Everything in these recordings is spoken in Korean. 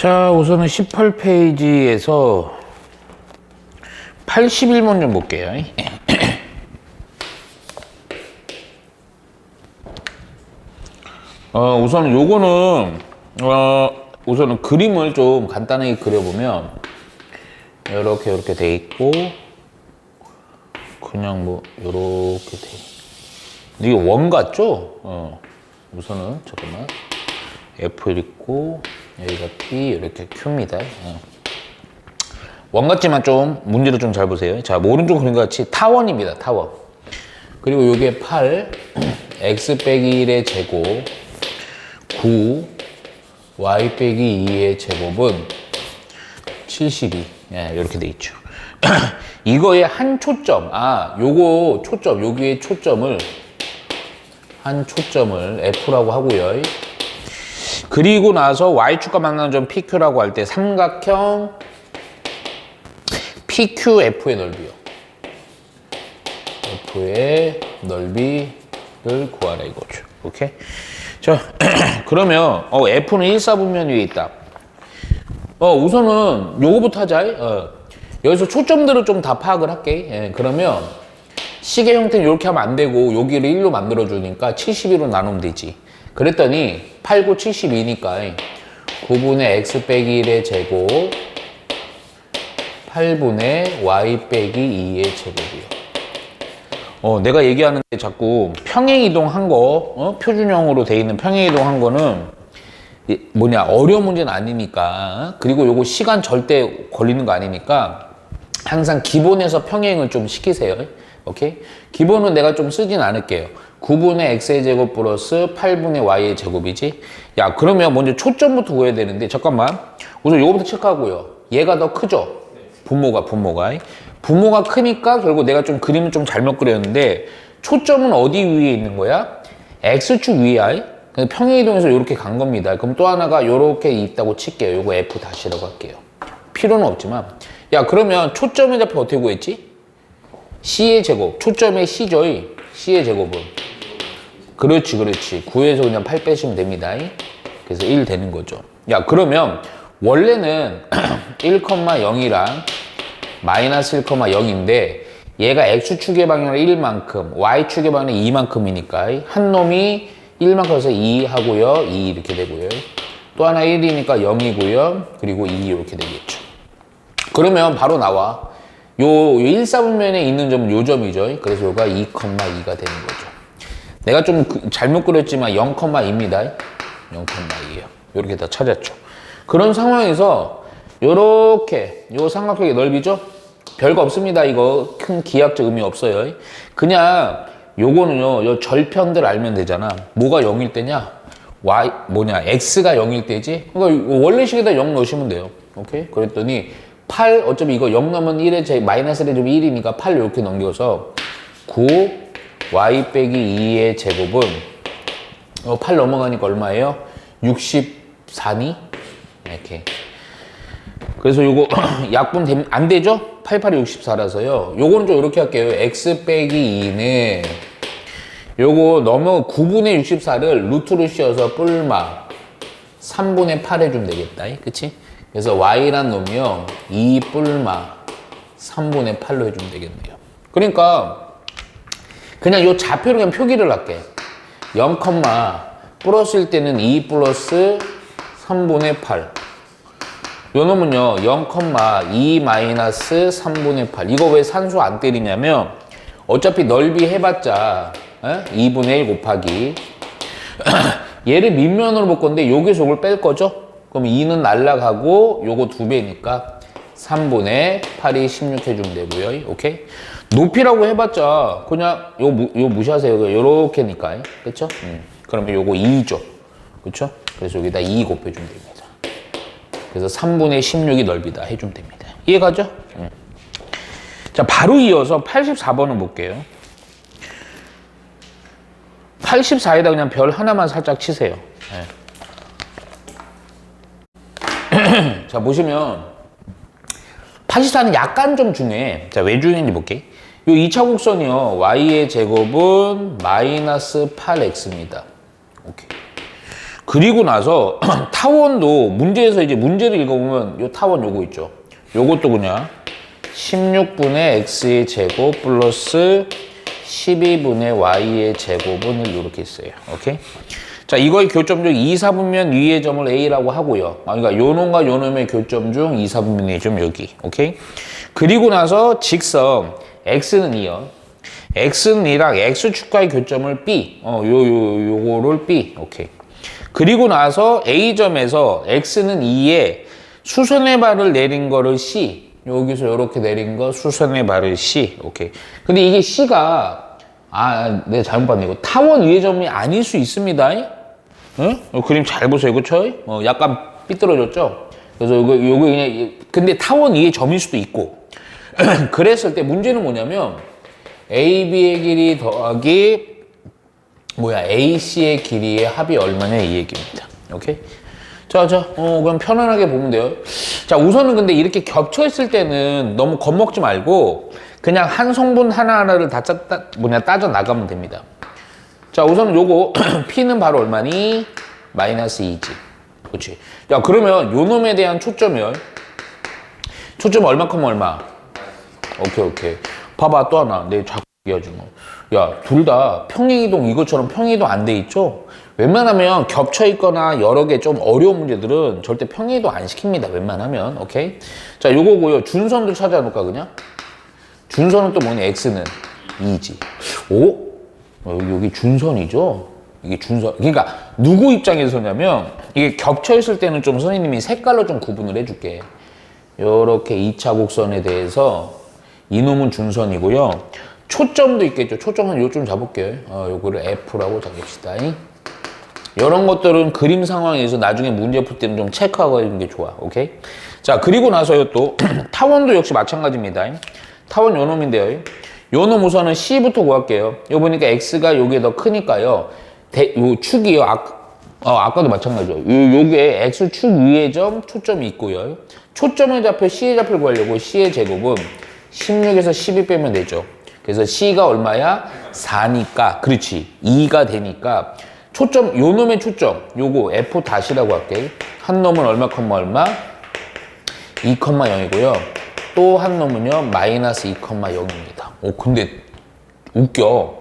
자, 우선은 18페이지에서 81번 좀 볼게요. 우선 요거는 우선은 그림을 좀 간단하게 그려보면 이렇게 돼 있고, 그냥 뭐 요렇게 돼 있고, 이게 원 같죠? 우선은 잠깐만, F 있고 여기가 P, 이렇게 Q입니다. 원 같지만 좀 문제를 좀 잘 보세요. 자, 뭐 오른쪽 그린 것 같이 타원입니다. 타원. 그리고 요게 8 x 빼기 1의 제곱 9 y 빼기 2의 제곱은 72. 이렇게 돼 있죠. 이거의 한 초점, 요거 초점, 여기에 초점을 한 초점을 F라고 하고요. 그리고 나서 Y축과 만나는 점 PQ라고 할 때 삼각형 PQF의 넓이요. F의 넓이를 구하라 이거죠. 오케이? 자, 그러면 F는 1사분면 위에 있다. 우선은 요거부터 하자. 여기서 초점들을 좀 다 파악을 할게. 그러면 시계 형태는 이렇게 하면 안 되고 여기를 1로 만들어주니까 72로 나누면 되지. 그랬더니 8, 9, 72니까 9분의 x 빼기 1의 제곱 8분의 y 빼기 2의 제곱이요. 내가 얘기하는데 자꾸 평행이동한 거, 표준형으로 돼 있는 평행이동한 거는 어려운 문제는 아니니까, 그리고 요거 시간 절대 걸리는 거 아니니까 항상 기본에서 평행을 좀 시키세요. 오케이? 기본은 내가 좀 쓰진 않을게요. 9분의 x의 제곱 플러스 8분의 y의 제곱이지. 야, 그러면 먼저 초점부터 구해야 되는데, 잠깐만. 우선 요거부터 체크하고요. 얘가 더 크죠? 분모가. 분모가 크니까 결국 내가 좀 그림을 좀 잘못 그렸는데, 초점은 어디 위에 있는 거야? x축 위에. 평행이동에서 이렇게 간 겁니다. 그럼 또 하나가 이렇게 있다고 칠게요. 요거 f 다시라고 할게요. 필요는 없지만. 야, 그러면 초점의 좌표 어떻게 구했지? c의 제곱. 초점의 c죠. c의 제곱은. 그렇지. 9에서 그냥 8 빼시면 됩니다. 그래서 1 되는 거죠. 야, 그러면 원래는 1,0이랑 마이너스 1,0인데 얘가 x축의 방향으로 1만큼, y축의 방향으로 2만큼이니까 한 놈이 1만큼 해서 2 하고요. 2 이렇게 되고요. 또 하나 1이니까 0이고요. 그리고 2 이렇게 되겠죠. 그러면 바로 나와. 요 1사분면에 있는 점은 요 점이죠. 그래서 요가 2,2가 되는 거죠. 내가 좀 잘못 그렸지만 0,2입니다. 0,2예요. 요렇게 다 찾았죠. 그런 상황에서 요렇게 요 삼각형의 넓이죠? 별거 없습니다. 이거 큰 기하학적 의미 없어요. 그냥 요거는요, 요 절편들 알면 되잖아. 뭐가 0일 때냐? x가 0일 때지? 그러니까 원래식에다 0 넣으시면 돼요. 오케이? 그랬더니 8, 어차피 이거 0 넣으면 1의 제곱, 마이너스 1의 제곱이 1이니까 8 이렇게 넘겨서 9, y 빼기 2의 제곱은 8 넘어가니까 얼마예요? 64니? 이렇게. 그래서 요거 약분 안 되죠? 88이 64라서요. 요거는 좀 이렇게 할게요. x 빼기 2는 요거 넘어 9분의 64를 루트로 씌워서 뿔마 3분의 8 해주면 되겠다. 그치? 그래서 y란 놈이요. 2 뿔마 3분의 8로 해주면 되겠네요. 그러니까 그냥 요 좌표로 그냥 표기를 할게. 0, 플러스일 때는 2 플러스 3분의 8. 요 놈은요, 0,2 마이너스 3분의 8. 이거 왜 산수 안 때리냐면, 어차피 넓이 해봤자, 2분의 1 곱하기. 얘를 밑면으로 볼 건데, 여기서 요걸 뺄 거죠? 그럼 2는 날라가고, 요거 2배니까 3분의 8이 16 해주면 되고요. 오케이? 높이라고 해봤자, 그냥 요 무시하세요. 요렇게니까. 그쵸? 그러면 요거 2죠. 그쵸? 그래서 여기다 2 곱해주면 됩니다. 그래서 3분의 16이 넓이다 해주면 됩니다. 이해가죠? 자, 바로 이어서 84번을 볼게요. 84에다 그냥 별 하나만 살짝 치세요. 자, 보시면 84는 약간 좀 중요해. 자, 왜 중요한지 볼게. 요 2차 곡선이요. y의 제곱은 마이너스 8x입니다. 오케이. 그리고 나서 타원도 문제에서 이제 문제를 읽어보면 요 타원 요거 있죠. 요것도 그냥 16분의 x의 제곱 플러스 12분의 y의 제곱은 이렇게 있어요. 오케이? 자, 이거의 교점 중 2, 4분면 위의 점을 a라고 하고요. 그러니까 요 놈과 요 놈의 교점 중 2, 4분면의 점 여기. 오케이? 그리고 나서 직선 x는 2요. x는 2랑 x축과의 교점을 b. 요거를 b. 오케이. 그리고 나서 a점에서 x는 2에 수선의 발을 내린 거를 c. 여기서 이렇게 내린 거 수선의 발을 c. 오케이. 근데 이게 c가 내가 잘못 봤네. 이거 타원 위의 점이 아닐 수 있습니다. 응? 그림 잘 보세요. 그쵸? 약간 삐뚤어졌죠? 그래서 요거 그냥 근데 타원 위의 점일 수도 있고. 그랬을 때 문제는 뭐냐면 AB의 길이 더하기 AC의 길이의 합이 얼마냐 이 얘기입니다. 오케이? 자, 그럼 편안하게 보면 돼요. 자, 우선은 근데 이렇게 겹쳐 있을 때는 너무 겁먹지 말고 그냥 한 성분 하나하나를 다 따져 나가면 됩니다. 자, 우선은 요거 P는 바로 얼마니? 마이너스 2지. 그렇지? 야, 그러면 요 놈에 대한 초점이요. 초점 얼마큼 얼마? 오케이. 봐봐, 또 하나. 내 자꾸 얘기하지 뭐. 야, 둘 다 평행이동 이것처럼 평행이동 안 돼 있죠? 웬만하면 겹쳐 있거나 여러 개 좀 어려운 문제들은 절대 평행이동 안 시킵니다. 웬만하면. 오케이? 자, 요거고요. 준선도 찾아놓을까 그냥? 준선은 또 뭐니? x는 2지. 오? 여기 준선이죠? 이게 준선. 그러니까 누구 입장에서냐면 이게 겹쳐 있을 때는 좀 선생님이 색깔로 좀 구분을 해줄게. 요렇게 2차 곡선에 대해서 이놈은 준선이고요. 초점도 있겠죠. 초점은 요점 잡을게요. 요거를 F라고 잡읍시다. 이런 것들은 그림 상황에서 나중에 문제 풀 때는 좀 체크하고 있는 게 좋아. 오케이? 자, 그리고 나서요 또 타원도 역시 마찬가지입니다. 타원 요 놈인데요. 요 놈 우선은 C부터 구할게요. 요 보니까 X가 요게 더 크니까요. 요 축이요. 아까도 마찬가지죠. 요게 X축 위의 점 초점이 있고요. 초점의 좌표 C의 좌표를 구하려고 C의 제곱은 16에서 12 빼면 되죠. 그래서 C가 얼마야? 4니까. 그렇지. 2가 되니까 초점, 요 놈의 초점 요거 F 다시라고 할게. 한 놈은 얼마, 2,0이고요. 또 한 놈은요 마이너스 2,0입니다. 근데 웃겨.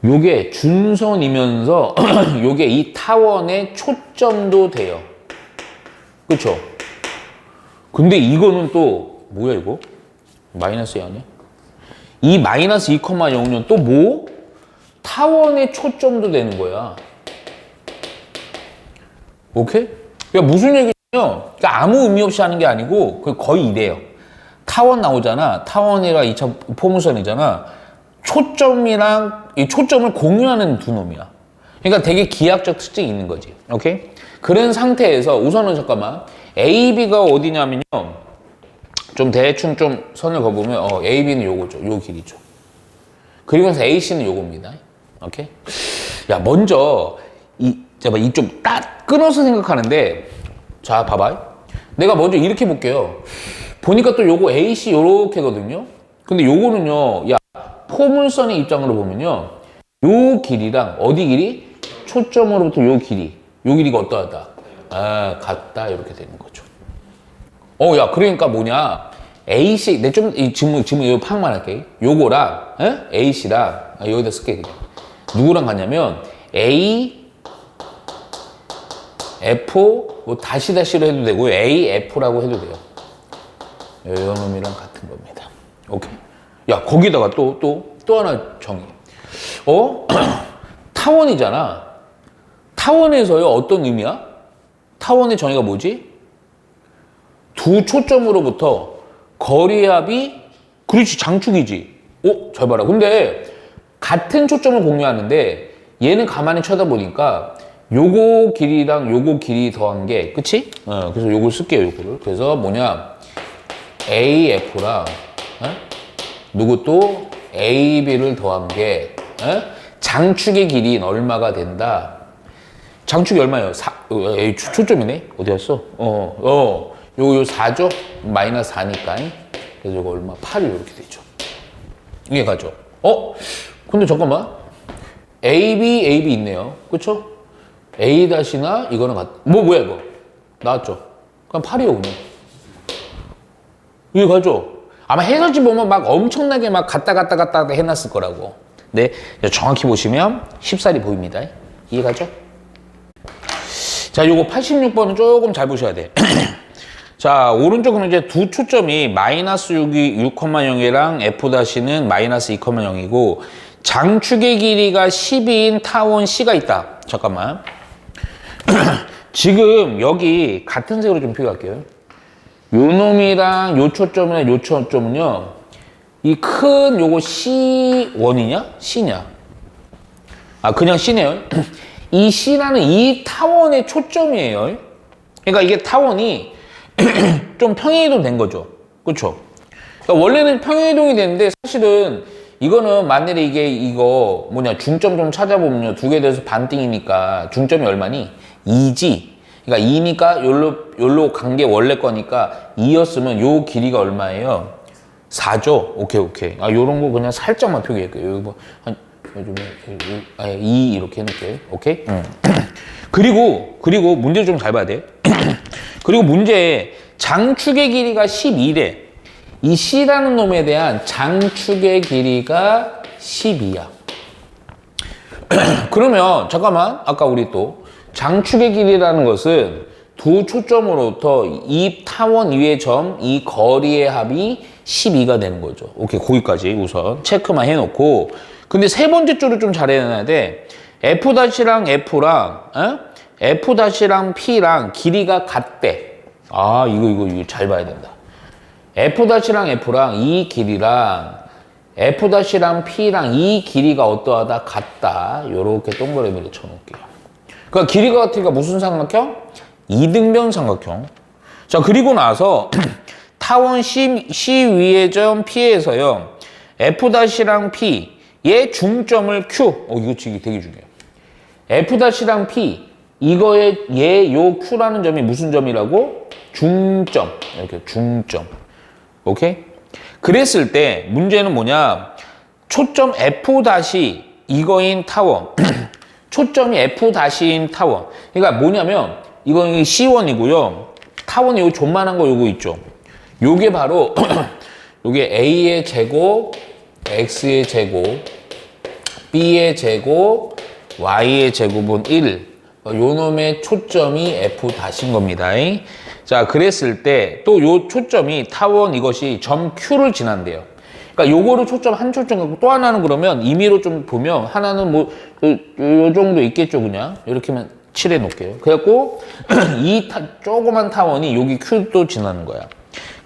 요게 준선이면서 요게 이 타원의 초점도 돼요. 그쵸? 근데 이거는 또 뭐야 이거? 마이너스 2 아니야? 이 마이너스 2,0는 또 뭐? 타원의 초점도 되는 거야. 오케이? 그러니까 무슨 얘기냐면 그러니까 아무 의미 없이 하는 게 아니고 거의 이래요. 타원 나오잖아. 타원이랑 2차 포물선이잖아. 초점이랑 이 초점을 공유하는 두 놈이야. 그러니까 되게 기하학적 특징이 있는 거지. 오케이? 그런 상태에서 우선은 잠깐만 A, B가 어디냐면요. 좀 대충 좀 선을 그어보면 A, B는 요거죠. 요 길이죠. 그리고 나서 A, C는 요겁니다. 오케이? 야, 먼저 이 좀 딱 끊어서 생각하는데 자, 봐봐. 내가 먼저 이렇게 볼게요. 보니까 또 요거 A, C 요렇게거든요. 근데 요거는요. 야, 포물선의 입장으로 보면요. 요 길이랑 어디 길이? 초점으로부터 요 길이. 요 길이가 어떠하다? 같다. 이렇게 되는 거죠. 야, 그러니까 뭐냐. AC, 내 좀, 지금 이거 파악만 할게. 요거랑, AC랑, 여기다 쓸게. 그냥. 누구랑 같냐면, A, F, 뭐 다시로 해도 되고, A, F라고 해도 돼요. 요 놈이랑 같은 겁니다. 오케이. 야, 거기다가 또 하나 정의. 타원이잖아. 타원에서요, 어떤 의미야? 타원의 정의가 뭐지? 두 초점으로부터 거리합이, 그렇지, 장축이지. 잘 봐라. 근데 같은 초점을 공유하는데 얘는 가만히 쳐다보니까 요거 길이랑 요거 길이 더한 게, 그치? 그래서 요걸 쓸게요, 요거를. 그래서 뭐냐, AF랑 누구 또 AB를 더한 게 장축의 길이는 얼마가 된다. 장축이 얼마예요? 초점이네? 어디 갔어? 요 4죠? 마이너스 4니까. 그래서 이거 얼마? 8이 이렇게 되죠. 이게 가죠. 근데 잠깐만. AB 있네요. 그쵸? A 다시나 이거는 뭐야 이거? 나왔죠? 그럼 8이요 그냥. 이해 가죠? 아마 해설지 보면 막 엄청나게 막 갔다 해놨을 거라고. 네, 정확히 보시면 쉽사리 보입니다. 이해 가죠? 자, 요거 86번은 조금 잘 보셔야 돼. 자, 오른쪽은 이제 두 초점이 마이너스 6,0이랑 F'는 마이너스 2,0이고 장축의 길이가 12인 타원 C가 있다. 잠깐만. 지금 여기 같은 색으로 좀 표기할게요. 요 놈이랑 요 초점이랑 요 초점은요, 이 큰 요거 C1이냐? C냐? 아, 그냥 C네요. 이 C라는 이 타원의 초점이에요. 그러니까 이게 타원이 좀 평행이동 된 거죠. 그쵸? 그러니까 원래는 평행이동이 되는데 사실은 이거는 만일에 이거 중점 좀 찾아보면요. 두 개 돼서 반띵이니까 중점이 얼마니? 2지. 그러니까 2니까 요로 간 게 원래 거니까 2였으면 요 길이가 얼마예요? 4죠? 오케이. 아, 요런 거 그냥 살짝만 표기할게요. 여기 한, 2 이렇게 해놓을게요. 오케이? 그리고 문제 좀 잘 봐야 돼. 그리고 문제에 장축의 길이가 12래. 이 C라는 놈에 대한 장축의 길이가 12야. 그러면 잠깐만, 아까 우리 또 장축의 길이라는 것은 두 초점으로부터 이 타원 위의 점, 이 거리의 합이 12가 되는 거죠. 오케이, 거기까지 우선 체크만 해놓고, 근데 세 번째 줄을 좀 잘 해놔야 돼. F'랑 F'랑 P랑 길이가 같대. 아, 이거 잘 봐야 된다. F'랑 F랑 이 길이랑 F'랑 P랑 이 길이가 어떠하다? 같다. 요렇게 동그라미를 쳐놓을게요. 그러니까 길이가 같으니까 무슨 삼각형? 이등변 삼각형. 자, 그리고 나서 타원 C 위의 점 P에서요. F'랑 P의 중점을 Q. 이거 되게 중요해요. F'랑 P. 이거의 요 Q라는 점이 무슨 점이라고? 중점. 이렇게 중점. 오케이? 그랬을 때 문제는 뭐냐? 초점 F 다시 이거인 타원. 초점이 F-인 타원. 그러니까 뭐냐면 이건 C1이고요. 타원이 요 존만한 거 요거 있죠. 요게 바로 요게 A의 제곱, X의 제곱, B의 제곱, Y의 제곱은 1. 요 놈의 초점이 F-인 겁니다. 자, 그랬을 때 또 요 초점이 타원 이것이 점 Q를 지난대요. 그러니까 요거를 한 초점 갖고 또 하나는 그러면 임의로 좀 보면 하나는 요 정도 있겠죠, 그냥. 이렇게만 칠해 놓을게요. 그래갖고 이 조그만 타원이 여기 Q도 지나는 거야.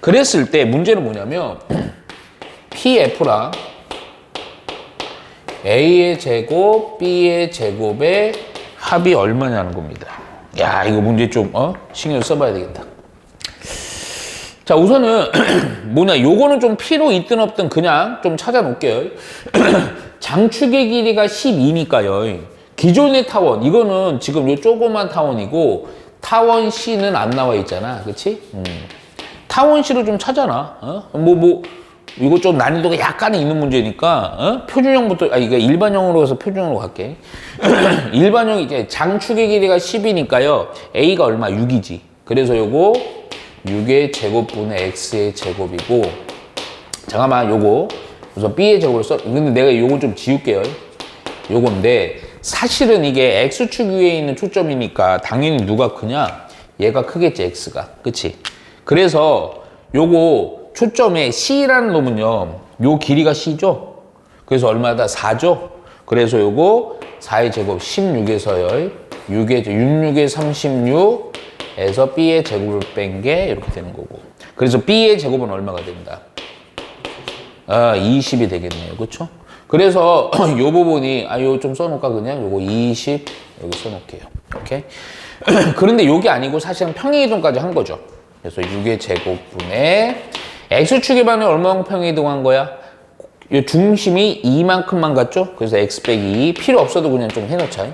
그랬을 때 문제는 뭐냐면 PF랑 A의 제곱, B의 제곱의 합이 얼마냐는 겁니다. 야, 이거 문제 좀 신경 써봐야 되겠다. 자, 우선은 요거는 좀 필요 있든 없든 그냥 좀 찾아 놓을게요. 장축의 길이가 12니까요. 기존의 타원, 이거는 지금 요 조그만 타원이고 타원 C는 안 나와 있잖아. 그치? 타원 C를 좀 찾아놔. 이거 좀 난이도가 약간은 있는 문제니까 표준형부터 이게 일반형으로 해서 표준형으로 갈게. 일반형이 이제 장축의 길이가 10이니까요. A가 얼마? 6이지. 그래서 요거 6의 제곱분의 X의 제곱이고, 잠깐만, 요거 우선 B의 제곱을 근데 내가 요거 좀 지울게요. 요건데 사실은 이게 X축 위에 있는 초점이니까 당연히 누가 크냐? 얘가 크겠지, X가. 그치? 그래서 요거 초점에 C라는 놈은요, 요 길이가 C죠? 그래서 얼마다? 4죠? 그래서 요거 4의 제곱 16에서요, 66에 36에서 B의 제곱을 뺀 게 이렇게 되는 거고. 그래서 B의 제곱은 얼마가 된다? 20이 되겠네요. 그쵸? 그래서 요 부분이, 요 좀 써놓을까, 그냥? 요거 20, 여기 써놓을게요. 오케이? 그런데 요게 아니고 사실은 평행이동까지 한 거죠. 그래서 6의 제곱분의 X축에 반해 얼마만큼 평행이동한 거야? 요 중심이 2만큼만 갔죠? 그래서 X 빼기 2. 필요 없어도 그냥 좀 해놓자.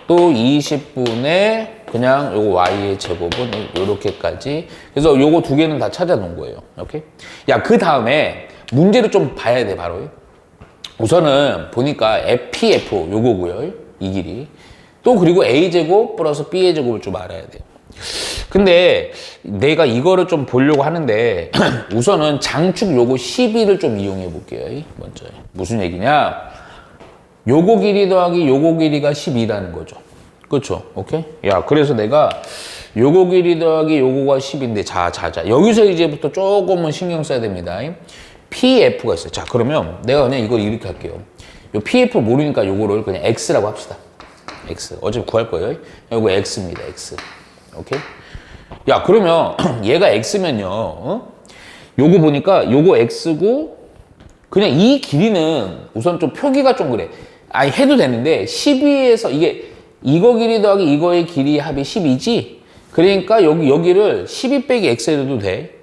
또 20분의 그냥 요거 Y의 제곱은 요렇게까지. 그래서 요거 두 개는 다 찾아 놓은 거예요. 오케이? 야, 그 다음에 문제를 좀 봐야 돼, 바로. 우선은 보니까 FPF 요거고요. 이 길이. 또 그리고 a제곱 플러스 b의 제곱을 좀 알아야 돼요. 근데 내가 이거를 좀 보려고 하는데 우선은 장축 요거 12를 좀 이용해 볼게요. 먼저 무슨 얘기냐? 요거 길이 더하기 요거 길이가 12라는 거죠. 그렇죠? 오케이? 야, 그래서 내가 요거 길이 더하기 요거가 10인데 자 여기서 이제부터 조금은 신경 써야 됩니다. PF가 있어요. 자, 그러면 내가 그냥 이거 이렇게 할게요. 요 PF 모르니까 요거를 그냥 X라고 합시다. X. 어차피 구할 거예요. 요거 X입니다. X. 오케이? 야, 그러면 얘가 X면요. 요거 보니까 요거 X고 그냥 이 길이는 우선 좀 표기가 좀 그래. 아니, 해도 되는데 12에서 이거 길이 더하기 이거의 길이 합이 12지? 그러니까 여기를 12 빼기 X 해도 돼.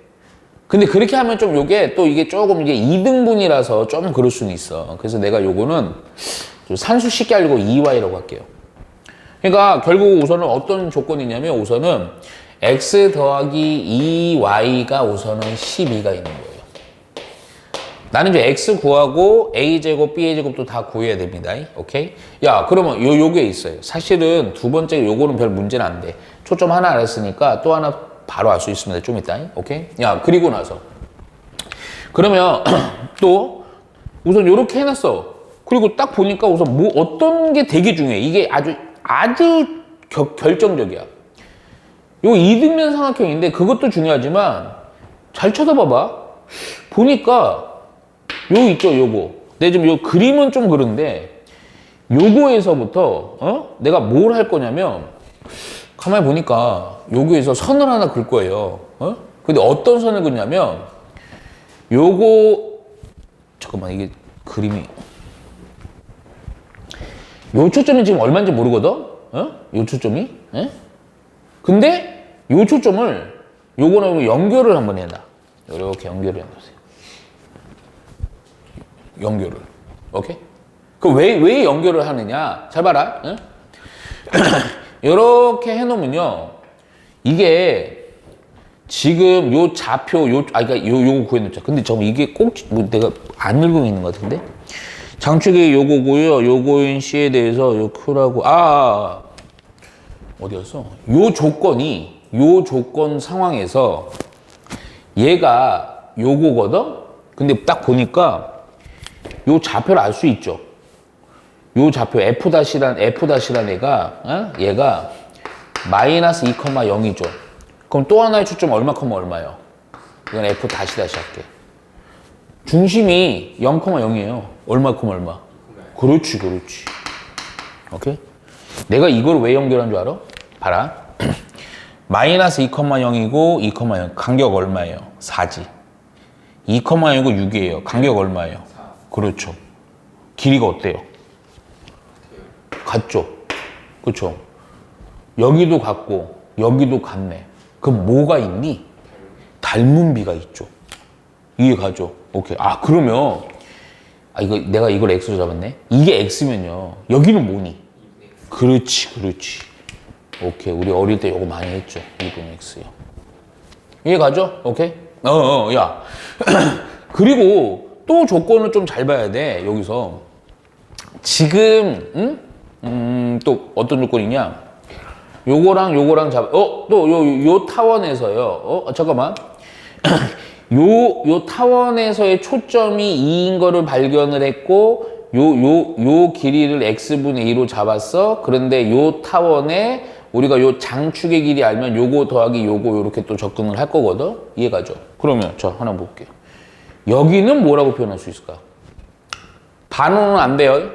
근데 그렇게 하면 좀 요게 또 이게 조금 이게 2등분이라서 좀 그럴 수는 있어. 그래서 내가 요거는 좀 산수 쉽게 알고 2y라고 할게요. 그러니까 결국 우선은 어떤 조건이냐면 우선은 x 더하기 2y가 우선은 12가 있는 거예요. 나는 이제 x 구하고 a제곱 b제곱도 다 구해야 됩니다. 오케이? 야, 그러면 요게 있어요. 사실은 두 번째 요거는 별 문제는 안 돼. 초점 하나 알았으니까 또 하나 바로 알 수 있습니다. 좀 이따. 오케이? 야, 그리고 나서 그러면 또 우선 요렇게 해놨어. 그리고 딱 보니까 우선 뭐 어떤 게 되게 중요해. 이게 아주 결정적이야. 요 이등변 삼각형인데 그것도 중요하지만 잘 쳐다봐봐. 보니까 요 있죠, 요거. 내 지금 요 그림은 좀 그런데 요거에서부터 내가 뭘 할 거냐면 가만히 보니까 여기에서 선을 하나 그을 거예요. 근데 어떤 선을 긋냐면 요거 잠깐만 이게 그림이 요 초점이 지금 얼마인지 모르거든? 요 초점이? 근데 요 초점을 요거는 연결을 한번 해놔. 이렇게 연결을 해놓으세요. 연결을. 오케이? 그럼 왜 연결을 하느냐? 잘 봐라. 이렇게 해놓으면요. 이게 지금 요 좌표, 그러니까 요거 구해놓자. 근데 이게 꼭, 내가 안 읽고 있는 것 같은데? 장축이 요거고요. 요거인 C에 대해서 요 Q라고, 어디였어? 요 조건 상황에서 얘가 요거거든? 근데 딱 보니까 요 좌표를 알 수 있죠. 요 좌표 F-란 애가, 얘가 마이너스 2,0이죠. 그럼 또 하나의 초점 얼마예요? 이건 F-. 할게. 중심이 0,0이에요. 얼마. 그렇지. 오케이? 내가 이걸 왜 연결한 줄 알아? 봐라. 마이너스 2,0이고 2,0. 간격 얼마예요? 4지. 2,0이고 6이에요. 간격 얼마예요? 그렇죠. 길이가 어때요? 같죠? 그렇죠? 여기도 같고 여기도 같네. 그럼 뭐가 있니? 닮은 비가 있죠. 이해 가죠? 오케이. 그러면 내가 이걸 X로 잡았네. 이게 X면요. 여기는 뭐니? 그렇지. 오케이. 우리 어릴 때 이거 많이 했죠. 2분의 X요. 이해 가죠? 오케이? 야. 그리고 또 조건을 좀 잘 봐야 돼. 여기서 지금 또 어떤 조건이냐? 요거랑 또 요 타원에서요. 잠깐만. 요 타원에서의 초점이 2인 거를 발견을 했고, 요 길이를 x분의 2로 잡았어. 그런데 요 타원에 우리가 요 장축의 길이 알면 요거 더하기 요거 요렇게 또 접근을 할 거거든? 이해가죠? 그러면 저 하나 볼게요. 여기는 뭐라고 표현할 수 있을까? 반원은 안 돼요.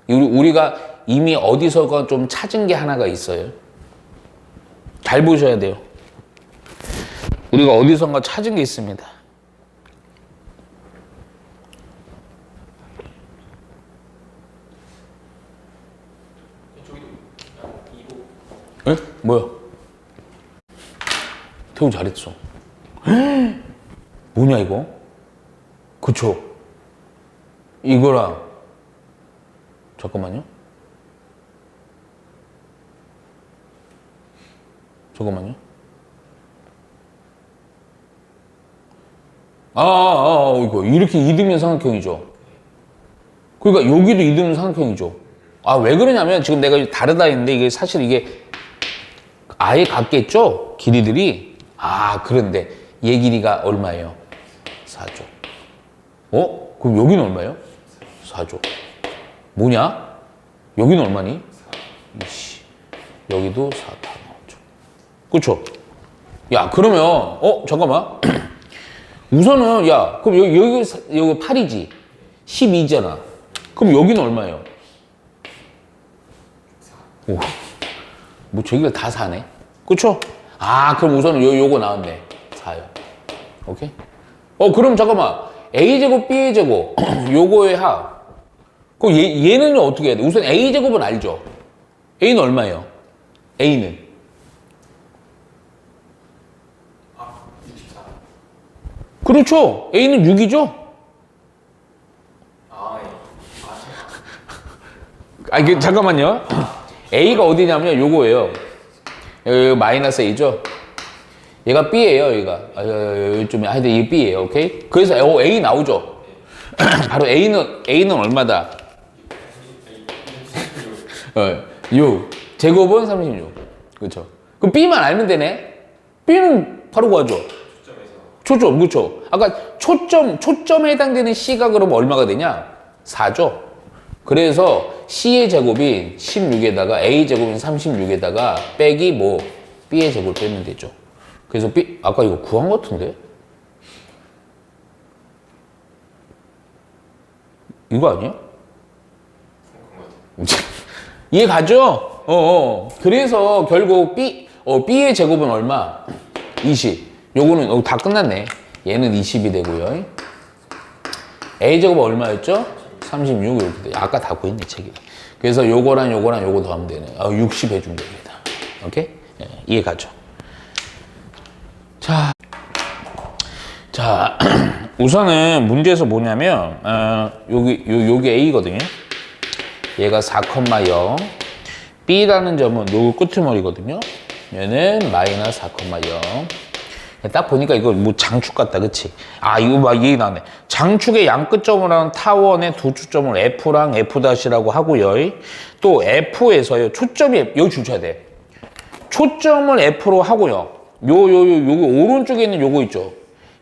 우리가 이미 어디서가 좀 찾은 게 하나가 있어요. 잘 보셔야 돼요. 우리가 어디선가 찾은 게 있습니다. 에? 뭐야? 태우 잘했어. 뭐냐 이거? 그쵸? 이거랑 잠깐만요. 이거 이렇게 이등변 삼각형이죠. 그러니까 여기도 이등변 삼각형이죠. 아, 왜 그러냐면 지금 내가 다르다 했는데 이게 사실 이게 아예 같겠죠? 길이들이. 아, 그런데 얘 길이가 얼마예요? 4죠. 그럼 여기는 얼마예요? 4죠. 뭐냐? 여기는 얼마니? 이씨. 여기도 4 다 나오죠. 그쵸? 야, 그러면, 잠깐만. 우선은, 야, 그럼 여기 8이지? 12잖아. 그럼 여기는 얼마예요? 오, 뭐 저기가 다 4네? 그쵸? 아, 그럼 우선은 요거 나왔네. 4요. 오케이? 그럼 잠깐만. A제곱, B제곱. 요거의 합. 그럼 얘는 어떻게 해야 돼? 우선 A제곱은 알죠? A는 얼마예요? A는? 24. 그렇죠. A는 6이죠? 잠깐만요. A가 어디냐면요. 요거예요. 여기 마이너스 A죠? 얘가 B예요, 얘가. 좀, 하여튼 이게 B예요, 오케이? 그래서 A 나오죠? 바로 A는 얼마다? 6. 제곱은 36. 그쵸? 그럼 B만 알면 되네? B는 바로 구하죠? 초점, 그쵸? 아까 초점에 해당되는 C가 그럼 얼마가 되냐? 4죠? 그래서 C의 제곱이 16에다가 A 제곱인 36에다가 빼기 뭐 B의 제곱을 빼면 되죠. 그래서 B, 아까 이거 구한 것 같은데? 이거 아니야? 이해 가죠? 그래서 결국 B의 제곱은 얼마? 20. 요거는 다 끝났네. 얘는 20이 되고요. A 제곱은 얼마였죠? 36 이렇게 돼. 아까 다 구했네, 책이. 그래서 요거랑 요거 더하면 되네. 60 해주면 됩니다. 오케이? 이해 가죠? 자, 우선은 문제에서 뭐냐면, 요게 A거든요. 얘가 4,0. B라는 점은 요 끄트머리거든요. 얘는 마이너스 4,0. 딱 보니까 이거 뭐 장축 같다, 그치? 아, 이거 막 얘기 나네. 장축의 양끝점을 하는 타원의 두 초점을 F랑 F'이라고 하고요. 또 F에서요, 초점이, 여기 주셔야 돼. 초점을 F로 하고요. 여기 오른쪽에 있는 요거 있죠?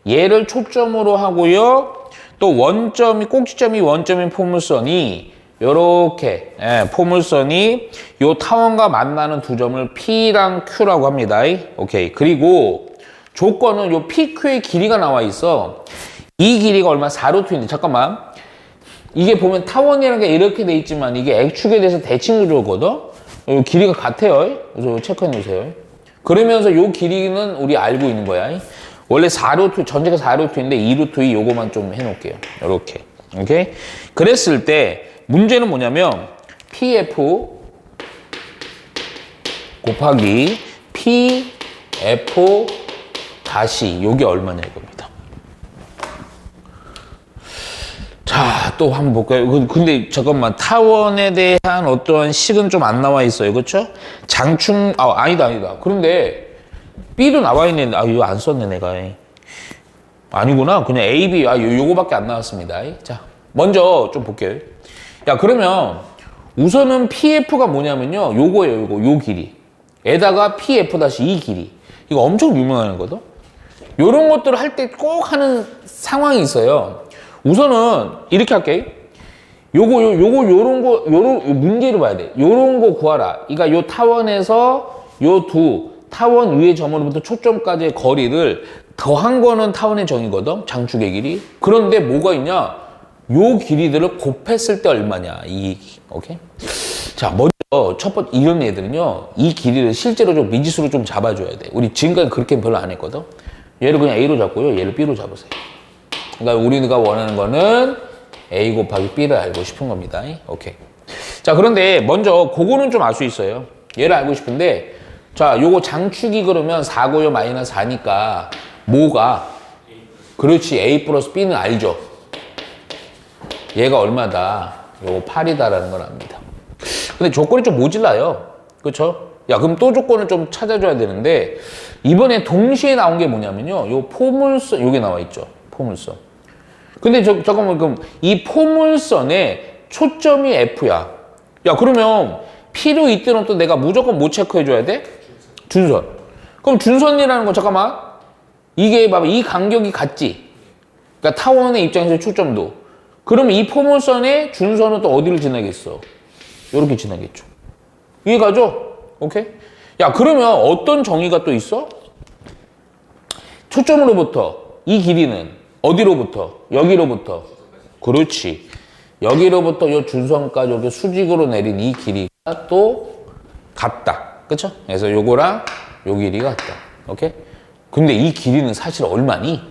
얘를 초점으로 하고요. 또 꼭지점이 원점인 포물선이 요렇게, 포물선이 요 타원과 만나는 두 점을 P랑 Q라고 합니다. 오케이. 그리고 조건은 요 PQ의 길이가 나와 있어. 이 길이가 얼마? 4루트인데, 잠깐만. 이게 보면 타원이라는 게 이렇게 돼 있지만 이게 X축에 대해서 대칭구조거든? 요 길이가 같아요. 그래서 체크해 놓으세요. 그러면서 요 길이는 우리 알고 있는 거야. 원래 4루트, 전체가 4루트인데 2루트 요거만 좀 해놓을게요. 요렇게. 오케이? 그랬을 때 문제는 뭐냐면 PF 곱하기 PF 다시 요게 얼마냐 이겁니다. 자, 또 한번 볼까요? 근데 잠깐만, 타원에 대한 어떠한 식은 좀 안 나와 있어요. 그렇죠? 장충, 아니다. 그런데 B도 나와 있는데, 이거 안 썼네, 내가. 아니구나. 그냥 A, B, 요거밖에 안 나왔습니다. 자, 먼저 좀 볼게요. 야, 그러면 우선은 PF가 뭐냐면요. 요거예요, 요 길이. 에다가 PF-이 길이. 이거 엄청 유명한 거거든? 요런 것들을 할 때 꼭 하는 상황이 있어요. 우선은 이렇게 할게. 요런 문제를 봐야 돼. 요런 거 구하라. 그러니까 요 타원에서 요 두 타원 위의 점으로부터 초점까지의 거리를 더한 거는 타원의 정이거든. 장축의 길이. 그런데 뭐가 있냐? 요 길이들을 곱했을 때 얼마냐? 오케이? 자, 먼저 첫 번째 이런 애들은요. 이 길이를 실제로 좀 미지수로 좀 잡아줘야 돼. 우리 지금까지 그렇게 별로 안 했거든. 얘를 그냥 A로 잡고요. 얘를 B로 잡으세요. 그러니까 우리가 원하는 거는 A 곱하기 B를 알고 싶은 겁니다. 오케이. 자, 그런데 먼저 그거는 좀 알 수 있어요. 얘를 알고 싶은데, 자, 요거 장축이 그러면 4고요 마이너스 4니까 뭐가? 그렇지. A 플러스 B는 알죠. 얘가 얼마다? 요거 8이다라는 걸 압니다. 근데 조건이 좀 모질라요. 그렇죠? 야, 그럼 또 조건을 좀 찾아줘야 되는데, 이번에 동시에 나온 게 뭐냐면요. 요 포물선, 요게 나와 있죠. 포물선. 근데 잠깐만, 그럼 이 포물선에 초점이 F야. 야, 그러면 P로 이때는 또 내가 무조건 뭐 체크해줘야 돼? 준선. 그럼 준선이라는 건 잠깐만. 이게 봐봐. 이 간격이 같지? 그러니까 타원의 입장에서 초점도. 그러면 이 포물선의 준선은 또 어디를 지나겠어? 이렇게 지나겠죠. 이해가죠? 오케이? 야, 그러면 어떤 정의가 또 있어? 초점으로부터 이 길이는 어디로부터? 여기로부터. 그렇지. 여기로부터 이 준선까지 여기 수직으로 내린 이 길이가 또 같다. 그쵸? 그래서 요거랑 요 길이가 같다. 오케이? 근데 이 길이는 사실 얼마니?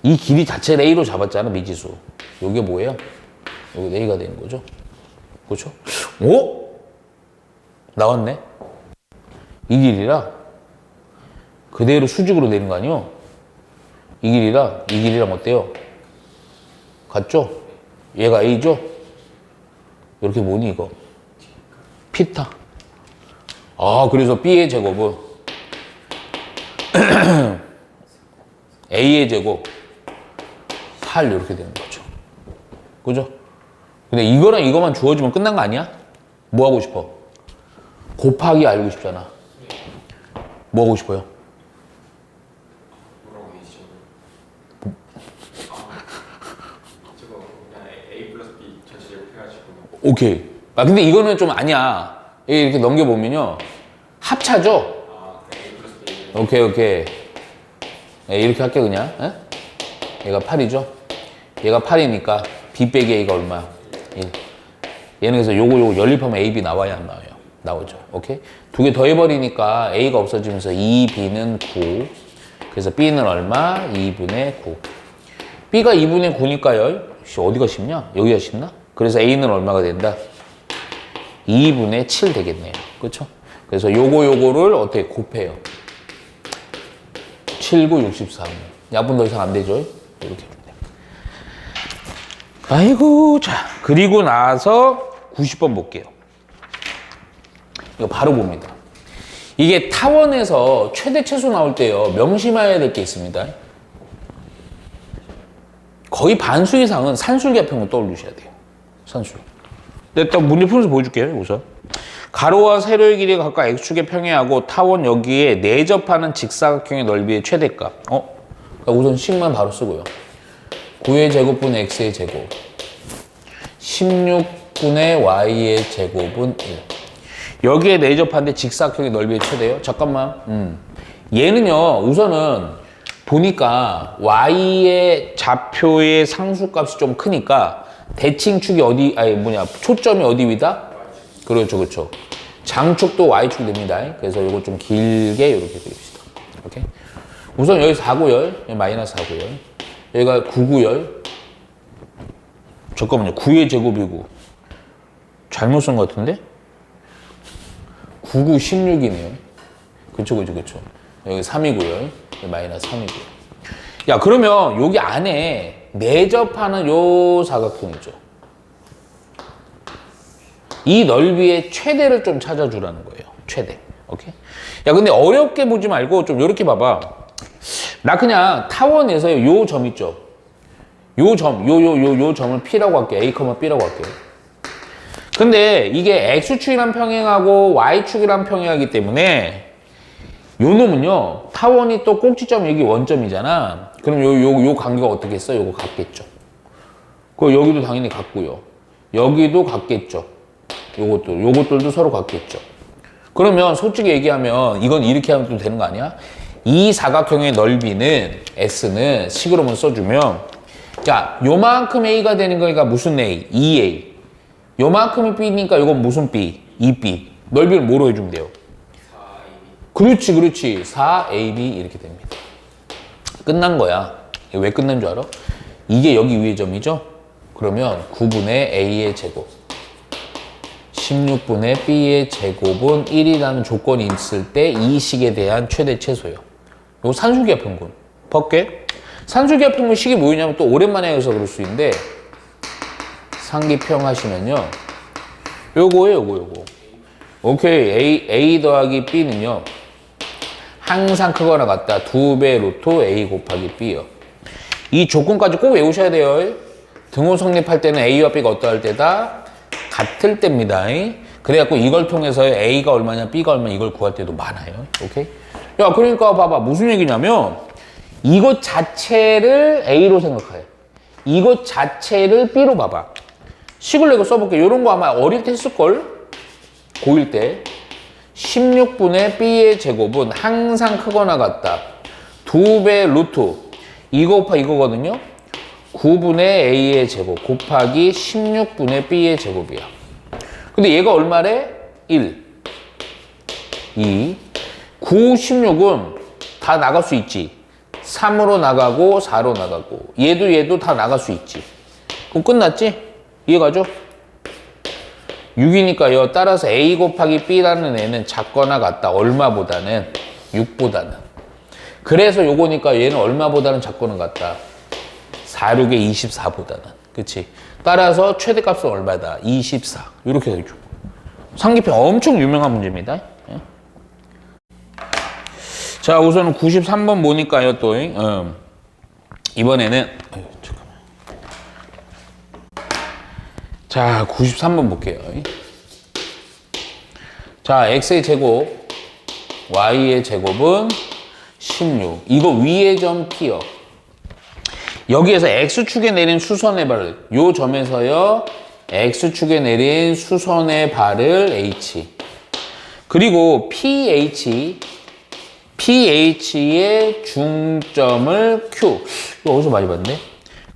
이 길이 자체를 A로 잡았잖아, 미지수. 요게 뭐예요? 요게 A가 되는 거죠. 그렇죠? 오? 나왔네? 이 길이라 그대로 수직으로 내린 거 아니요? 이 길이랑 어때요? 같죠? 얘가 A죠? 이렇게 뭐니 이거? 피타. 아, 그래서 B의 제곱은 A의 제곱 8 이렇게 되는 거죠. 그죠? 근데 이거랑 이거만 주어지면 끝난 거 아니야? 뭐 하고 싶어? 곱하기 알고 싶잖아. 뭐 하고 싶어요? 뭐라고 되시죠? 저거 그냥 A 플러스 B 전체 제곱해가지고. 오케이. 아, 근데 이거는 좀 아니야. 이렇게 넘겨보면요. 합차죠? A 플러스 B. 오케이. 네, 이렇게 할게, 그냥. 에? 얘가 8이죠? 얘가 8이니까 B 빼기 A가 얼마야? 1. 얘는 그래서 요거 연립하면 A, B 나와야 안 나와요? 나오죠. 오케이? 두 개 더해버리니까 A가 없어지면서 2B는 9. 그래서 B는 얼마? 2분의 9. B가 2분의 9니까요. 어디가 쉽냐? 여기가 쉽나? 그래서 A는 얼마가 된다? 2분의 7 되겠네요. 그쵸? 그래서 요거를 어떻게 곱해요? 7, 9, 64. 약분 더 이상 안 되죠? 이렇게. 아이고, 자. 그리고 나서 90번 볼게요. 이거 바로 봅니다. 이게 타원에서 최대 최소 나올 때요. 명심해야 될 게 있습니다. 거의 반수 이상은 산술기합형을 떠올리셔야 돼요. 산술. 일단 문제 풀면서 보여줄게요. 우선. 가로와 세로의 길이가 각각 x축에 평행하고 타원 여기에 내접하는 직사각형의 넓이의 최대값. 우선 식만 바로 쓰고요. 9의 제곱분의 x의 제곱. 16분의 y의 제곱은 1. 여기에 내접하는데 직사각형의 넓이의 최대요? 잠깐만. 얘는요, 우선은 보니까 y의 좌표의 상수값이 좀 크니까 대칭축이 초점이 어디 위다? 그렇죠. 장축도 y축 됩니다. 그래서 이거 좀 길게 이렇게 그립시다. 오케이? 우선 여기 4구열, 여기 마이너스 4구열, 여기가 9구열. 잠깐만요. 9의 제곱이고 잘못 쓴 것 같은데? 9, 9, 16이네요. 그쵸. 여기 3이고요. 여기 마이너스 3이고요. 야, 그러면 여기 안에 내접하는 요 사각형이죠. 이 넓이의 최대를 좀 찾아주라는 거예요. 최대. 오케이? 야, 근데 어렵게 보지 말고 좀 이렇게 봐봐. 나 그냥 타원에서 요 점 있죠. 요 점을 P라고 할게요. A, B라고 할게요. 근데 이게 X축이랑 평행하고 Y축이랑 평행하기 때문에 요 놈은요, 타원이 또 꼭지점 여기 원점이잖아. 그럼 요 간격 어떻게 써? 요거 같겠죠. 그 여기도 당연히 같고요. 여기도 같겠죠. 요것들도 서로 같겠죠. 그러면 솔직히 얘기하면 이건 이렇게 하면 또 되는 거 아니야? 이 사각형의 넓이는 S는 식으로만 써주면, 자, 요만큼 A가 되는 거니까 무슨 A? 2A. 요만큼이 B니까 이건 무슨 B? 2B. 넓이를 뭐로 해주면 돼요? 4AB. 그렇지. 4AB 이렇게 됩니다. 끝난 거야. 왜 끝난 줄 알아? 이게 여기 위의 점이죠? 그러면 9분의 A의 제곱, 16분의 B의 제곱은 1이라는 조건이 있을 때 이 식에 대한 최대 최소예요. 이거 산술기합평균. 볼게. 산술기합평균 식이 뭐냐면 또 오랜만에 해서 그럴 수 있는데, 상기평 하시면요. 요거. 오케이. A 더하기 B는요. 항상 크거나 같다. 2배 루트 A 곱하기 B요. 이 조건까지 꼭 외우셔야 돼요. 등호 성립할 때는 A와 B가 어떠할 때다? 같을 때입니다. 그래갖고 이걸 통해서 A가 얼마냐, B가 얼마냐 이걸 구할 때도 많아요. 오케이? 야, 그러니까 봐봐. 무슨 얘기냐면 이것 자체를 A로 생각해. 이것 자체를 B로 봐봐. 식을 내고 써볼게. 이런 거 아마 어릴 때 했을걸? 고1 때. 16분의 B의 제곱은 항상 크거나 같다. 2배 루트. 이거 곱하 이거거든요. 9분의 A의 제곱 곱하기 16분의 B의 제곱이야. 근데 얘가 얼마래? 1, 2, 9, 16은 다 나갈 수 있지. 3으로 나가고 4로 나가고 얘도 다 나갈 수 있지. 그럼 끝났지? 이해가죠? 6이니까요. 따라서 A 곱하기 B라는 애는 작거나 같다. 얼마보다는? 6보다는. 그래서 요거니까 얘는 얼마보다는 작거나 같다. 4, 6에 24보다는. 그치? 따라서 최대값은 얼마다? 24. 이렇게 되죠. 상기평 엄청 유명한 문제입니다. 예? 자, 우선은 93번 보니까요, 또. 이번에는, 잠깐만. 자, 93번 볼게요. 자, x의 제곱, y의 제곱은 16. 이거 위의 점 P요. 여기에서 X축에 내린 수선의 발을, 요 점에서요, X축에 내린 수선의 발을 H. 그리고 PH의 중점을 Q. 이거 어디서 많이 봤네?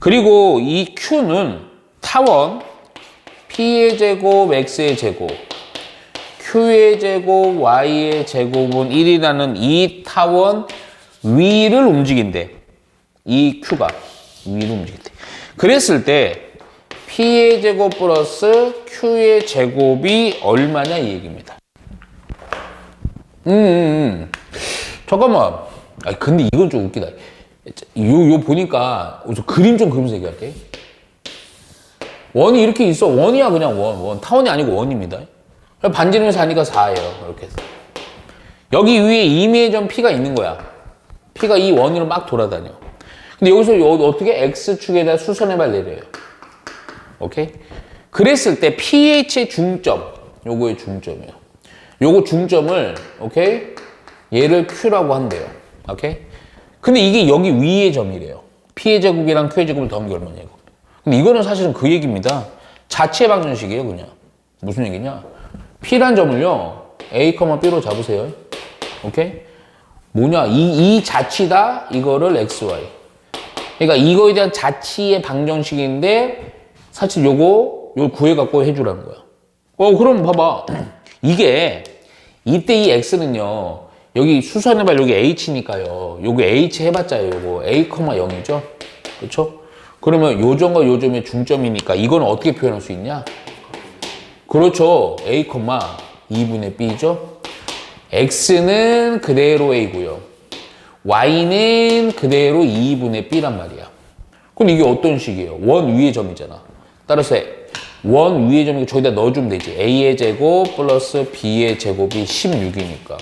그리고 이 Q는 타원, P의 제곱, X의 제곱, Q의 제곱, Y의 제곱은 1이라는 이 타원 위를 움직인대. 이 Q가 위로 움직인대. 그랬을 때 P의 제곱 플러스 Q의 제곱이 얼마냐 이 얘기입니다. 잠깐만. 아니, 근데 이건 좀 웃기다. 요 보니까 그림 좀 그리면서 얘기할게. 원이 이렇게 있어. 원이야 그냥 원. 타원이 아니고 원입니다. 반지름에서 하니까 4예요. 이렇게 해서. 여기 위에 임의의 점 P가 있는 거야. P가 이 원으로 막 돌아다녀. 근데 여기서 어떻게 X축에다 수선의 발 내려요. 오케이? 그랬을 때 pH의 중점, 요거의 중점이에요. 요거 중점을, 오케이? 얘를 Q라고 한대요. 오케이? 근데 이게 여기 위의 점이래요. P의 제곱이랑 Q의 제곱을 더하면 얼마냐고. 근데 이거는 사실은 그 얘기입니다. 자체 방정식이에요, 그냥. 무슨 얘기냐? P란 점을요, A, B로 잡으세요. 오케이? 뭐냐? 이 자치다, 이거를 XY. 그러니까 이거에 대한 자치의 방정식인데, 사실 요거 구해갖고 해주라는 거야. 그럼 봐봐. 이게, 이때 이 X는요, 여기 수선의 발 여기 H니까요. 요거 H 해봤자요. 요거 A, 0이죠? 그쵸? 그러면 요 점과 요 점의 중점이니까 이거는 어떻게 표현할 수 있냐? 그렇죠. A, 2분의 B죠? X는 그대로 A고요. Y는 그대로 2분의 B란 말이야. 그럼 이게 어떤 식이에요? 원 위의 점이잖아. 따라서 원 위의 점이니까 저기다 넣어주면 되지. A의 제곱 플러스 B의 제곱이 16이니까.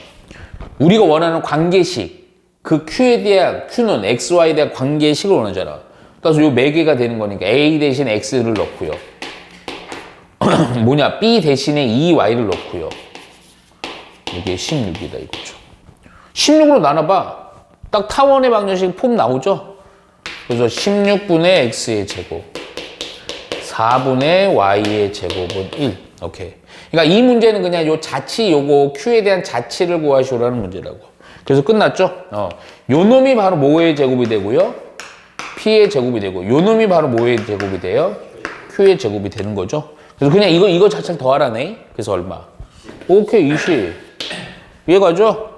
우리가 원하는 관계식, 그 Q는 XY에 대한 관계식을 원하잖아. 따라서 요 매개가 되는 거니까 A 대신 X를 넣고요. 뭐냐, B 대신에 2Y를 넣고요. 이게 16이다 이거죠. 16으로 나눠봐. 딱 타원의 방정식 폼 나오죠? 그래서 16분의 X의 제곱, 4분의 Y의 제곱은 1. 오케이. 그러니까 이 문제는 그냥 요 자치, 요거 Q에 대한 자치를 구하시오라는 문제라고. 그래서 끝났죠? 요 놈이 바로 뭐의 제곱이 되고요? P의 제곱이 되고, 요 놈이 바로 뭐의 제곱이 돼요? Q의 제곱이 되는 거죠. 그래서 그냥 이거 자체를 더하라네. 그래서 얼마? 오케이, 20. 이해가죠?